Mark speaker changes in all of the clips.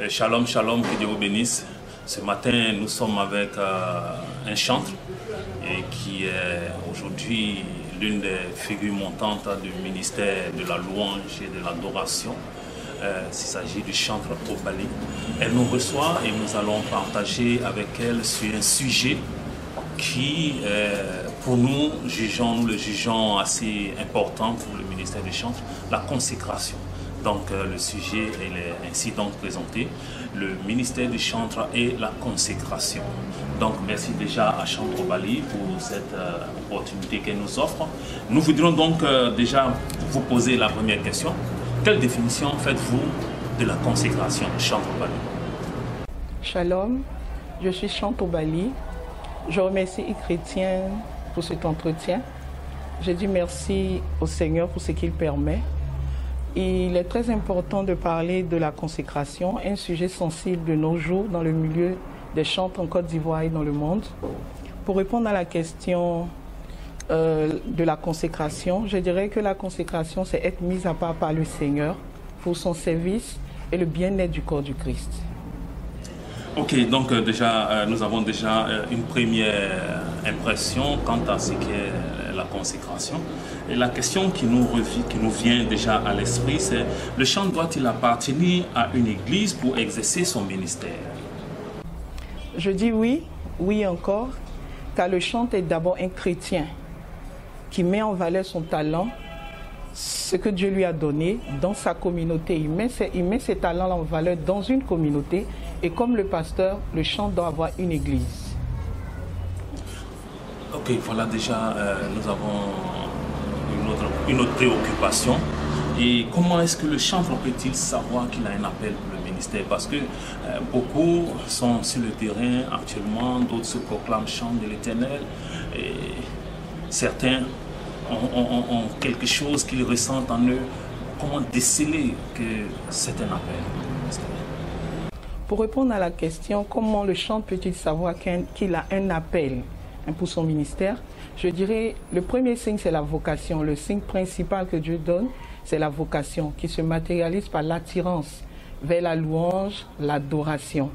Speaker 1: Shalom, shalom, que Dieu vous bénisse. Ce matin, nous sommes avec un chantre et qui est aujourd'hui l'une des figures montantes du ministère de la louange et de l'adoration. Il s'agit du chantre Obali. Elle nous reçoit et nous allons partager avec elle sur un sujet qui, pour nous, nous le jugeons assez important pour le ministère du chantre, la consécration. Donc le sujet est ainsi donc présenté, le ministère du chantre et la consécration. Donc merci déjà à Chantre Obali pour cette opportunité qu'elle nous offre. Nous voudrions donc déjà vous poser la première question. Quelle définition faites-vous de la consécration, Chantre Obali?
Speaker 2: Shalom, je suis Chantre Obali. Je remercie les chrétiens pour cet entretien. Je dis merci au Seigneur pour ce qu'il permet. Il est très important de parler de la consécration, un sujet sensible de nos jours dans le milieu des chantres en Côte d'Ivoire et dans le monde. Pour répondre à la question de la consécration, je dirais que la consécration, c'est être mis à part par le Seigneur pour son service et le bien-être du corps du Christ.
Speaker 1: Ok, donc nous avons déjà une première impression quant à ce qu'est la consécration. Et la question qui nous vient déjà à l'esprit, c'est le chantre doit-il appartenir à une église pour exercer son ministère?
Speaker 2: Je dis oui, oui encore, car le chantre est d'abord un chrétien qui met en valeur son talent, ce que Dieu lui a donné dans sa communauté. Il met ses talents en valeur dans une communauté. Et comme le pasteur, le chantre doit avoir une église.
Speaker 1: Ok, voilà déjà, nous avons une autre préoccupation. Et comment est-ce que le chantre peut-il savoir qu'il a un appel pour le ministère? Parce que beaucoup sont sur le terrain actuellement, d'autres se proclament chantres de l'Éternel. Et certains ont quelque chose qu'ils ressentent en eux. Comment déceler que c'est un appel?
Speaker 2: Pour répondre à la question, comment le chantre peut-il savoir qu'il a un appel pour son ministère? Je dirais, le premier signe, c'est la vocation. Le signe principal que Dieu donne, c'est la vocation qui se matérialise par l'attirance vers la louange, l'adoration.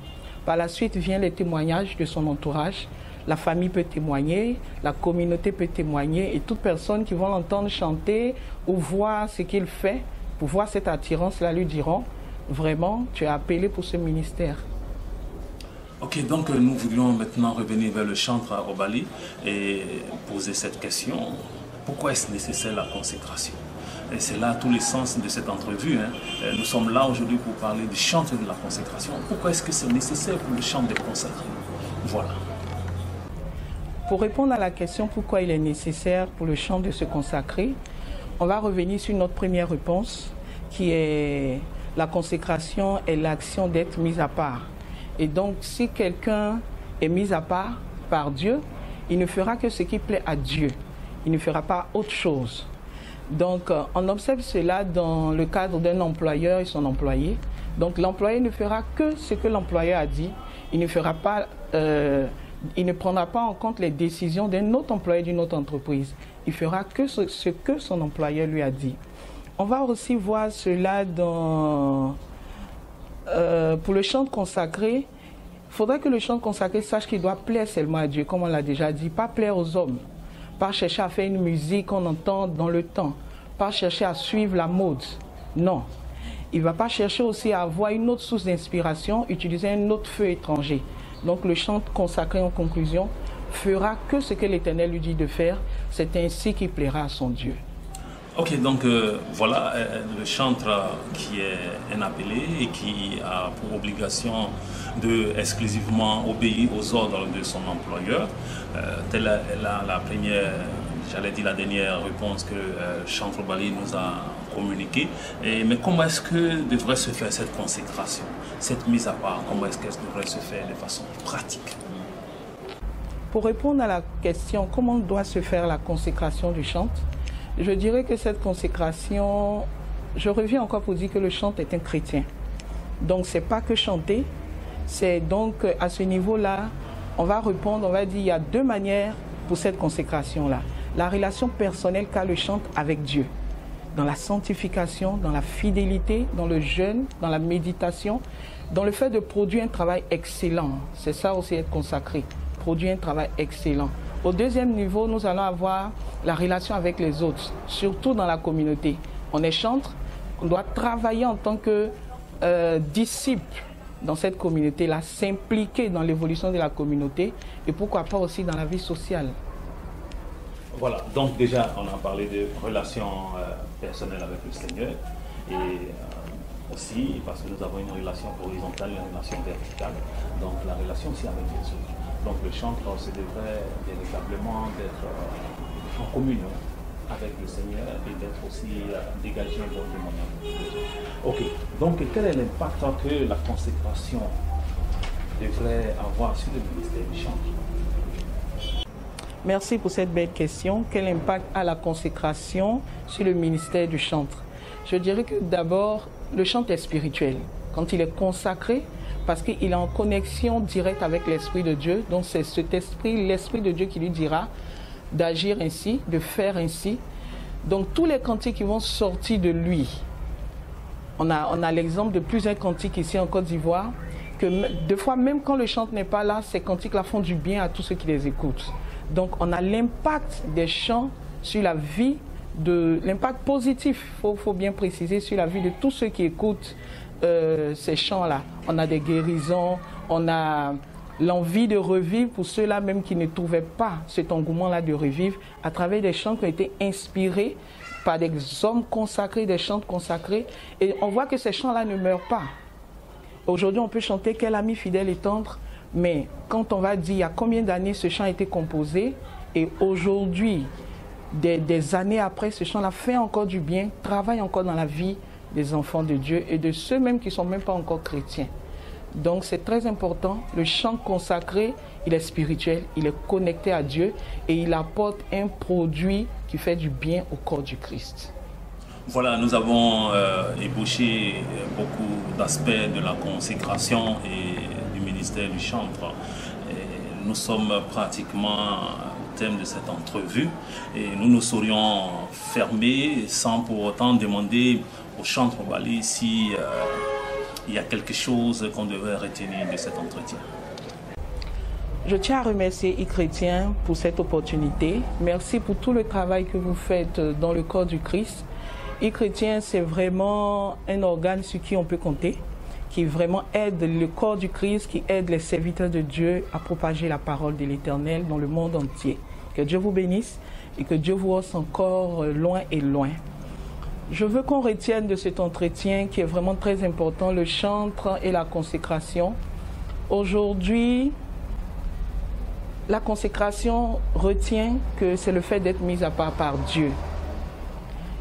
Speaker 2: Par la suite viennent les témoignages de son entourage. La famille peut témoigner, la communauté peut témoigner et toute personne qui va l'entendre chanter ou voir ce qu'il fait, pour voir cette attirance-là, lui diront: vraiment, tu es appelé pour ce ministère.
Speaker 1: Ok, donc nous voulions maintenant revenir vers le chantre Obali et poser cette question. Pourquoi est-ce nécessaire la consécration? Et c'est là tout le sens de cette entrevue. Nous sommes là aujourd'hui pour parler du chantre de la consécration. Pourquoi est-ce que c'est nécessaire pour le chantre de consacrer? Voilà.
Speaker 2: Pour répondre à la question pourquoi il est nécessaire pour le chantre de se consacrer, on va revenir sur notre première réponse qui est: la consécration est l'action d'être mis à part. Et donc, si quelqu'un est mis à part par Dieu, il ne fera que ce qui plaît à Dieu. Il ne fera pas autre chose. Donc, on observe cela dans le cadre d'un employeur et son employé. Donc, l'employé ne fera que ce que l'employeur a dit. Il ne prendra pas en compte les décisions d'un autre employé d'une autre entreprise. Il fera que ce que son employeur lui a dit. On va aussi voir cela pour le chantre consacré. Il faudrait que le chantre consacré sache qu'il doit plaire seulement à Dieu, comme on l'a déjà dit, pas plaire aux hommes, pas chercher à faire une musique qu'on entend dans le temps, pas chercher à suivre la mode. Non. Il ne va pas chercher aussi à avoir une autre source d'inspiration, utiliser un autre feu étranger. Donc le chantre consacré, en conclusion, fera que ce que l'Éternel lui dit de faire. C'est ainsi qu'il plaira à son Dieu.
Speaker 1: Ok, donc voilà le chantre qui est un appelé et qui a pour obligation de exclusivement obéir aux ordres de son employeur. Telle est la première, j'allais dire la dernière réponse que Chantre Obali nous a communiquée. Mais comment est-ce que devrait se faire cette consécration, cette mise à part? Comment est-ce qu'elle devrait se faire de façon pratique?
Speaker 2: Pour répondre à la question comment doit se faire la consécration du chantre, je dirais que cette consécration, je reviens encore pour dire que le chantre est un chrétien. Donc, ce n'est pas que chanter, c'est donc à ce niveau-là, on va répondre, on va dire, il y a deux manières pour cette consécration-là. La relation personnelle qu'a le chantre avec Dieu. dans la sanctification, dans la fidélité, dans le jeûne, dans la méditation, dans le fait de produire un travail excellent. C'est ça aussi être consacré, produire un travail excellent. Au deuxième niveau, nous allons avoir la relation avec les autres, surtout dans la communauté. On est chantre, on doit travailler en tant que disciple dans cette communauté-là, s'impliquer dans l'évolution de la communauté et pourquoi pas aussi dans la vie sociale.
Speaker 1: Voilà, donc déjà on a parlé de relations personnelles avec le Seigneur et aussi parce que nous avons une relation horizontale, une relation verticale, donc la relation aussi avec les autres. Donc le chantre, se devrait véritablement d'être en communion avec le Seigneur et d'être aussi dégagé un bon témoignage. Ok, donc quel est l'impact que la consécration devrait avoir sur le ministère du chantre?
Speaker 2: Merci pour cette belle question. Quel impact a la consécration sur le ministère du chantre? Je dirais que d'abord, le chantre est spirituel. Quand il est consacré, parce qu'il est en connexion directe avec l'Esprit de Dieu, donc c'est cet esprit, l'Esprit de Dieu qui lui dira d'agir ainsi, de faire ainsi. Donc tous les cantiques qui vont sortir de lui, on a l'exemple de plusieurs cantiques ici en Côte d'Ivoire, que des fois même quand le chant n'est pas là, ces cantiques-là font du bien à tous ceux qui les écoutent. Donc on a l'impact des chants sur la vie, l'impact positif, faut bien préciser, sur la vie de tous ceux qui écoutent ces chants-là. On a des guérisons, on a l'envie de revivre pour ceux-là même qui ne trouvaient pas cet engouement-là de revivre à travers des chants qui ont été inspirés par des hommes consacrés, des chants consacrés. Et on voit que ces chants-là ne meurent pas. Aujourd'hui, on peut chanter « Quel ami fidèle et tendre », mais quand on va dire il y a combien d'années ce chant a été composé, et aujourd'hui, des années après, ce chant-là fait encore du bien, travaille encore dans la vie des enfants de Dieu et de ceux même qui ne sont même pas encore chrétiens. Donc c'est très important, le chant consacré, il est spirituel, il est connecté à Dieu et il apporte un produit qui fait du bien au corps du Christ.
Speaker 1: Voilà, nous avons ébauché beaucoup d'aspects de la consécration et du ministère du chantre. Et nous sommes pratiquement au thème de cette entrevue et nous nous serions fermés sans pour autant demander au chantre Bali si il y a quelque chose qu'on devrait retenir de cet entretien.
Speaker 2: Je tiens à remercier iChrétien pour cette opportunité. Merci pour tout le travail que vous faites dans le corps du Christ. iChrétien, c'est vraiment un organe sur qui on peut compter, qui vraiment aide le corps du Christ, qui aide les serviteurs de Dieu à propager la parole de l'Éternel dans le monde entier. Que Dieu vous bénisse et que Dieu vous hausse encore loin et loin. Je veux qu'on retienne de cet entretien qui est vraiment très important, le chantre et la consécration. Aujourd'hui, la consécration retient que c'est le fait d'être mis à part par Dieu.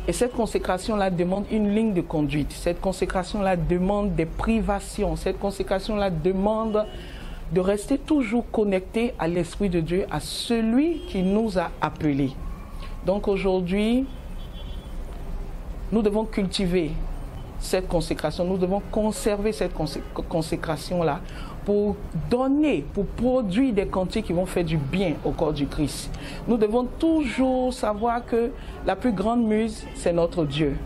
Speaker 2: Et cette consécration-là demande une ligne de conduite. Cette consécration-là demande des privations. Cette consécration-là demande de rester toujours connecté à l'Esprit de Dieu, à celui qui nous a appelés. Donc aujourd'hui, nous devons cultiver cette consécration, nous devons conserver cette consécration-là pour donner, pour produire des cantiques qui vont faire du bien au corps du Christ. Nous devons toujours savoir que la plus grande muse, c'est notre Dieu.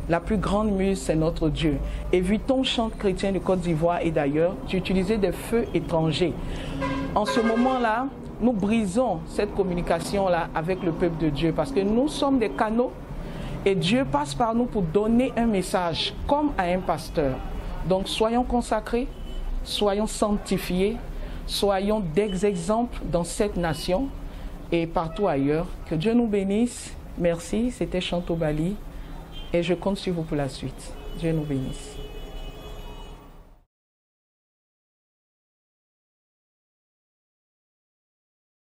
Speaker 2: La plus grande muse, c'est notre Dieu. Évitons, chantres chrétiens de Côte d'Ivoire et d'ailleurs, d'utiliser des feux étrangers. En ce moment-là, nous brisons cette communication-là avec le peuple de Dieu parce que nous sommes des canaux et Dieu passe par nous pour donner un message comme à un pasteur. Donc soyons consacrés, soyons sanctifiés, soyons des exemples dans cette nation et partout ailleurs. Que Dieu nous bénisse. Merci, c'était Chanto Bali et je compte sur vous pour la suite. Dieu nous bénisse.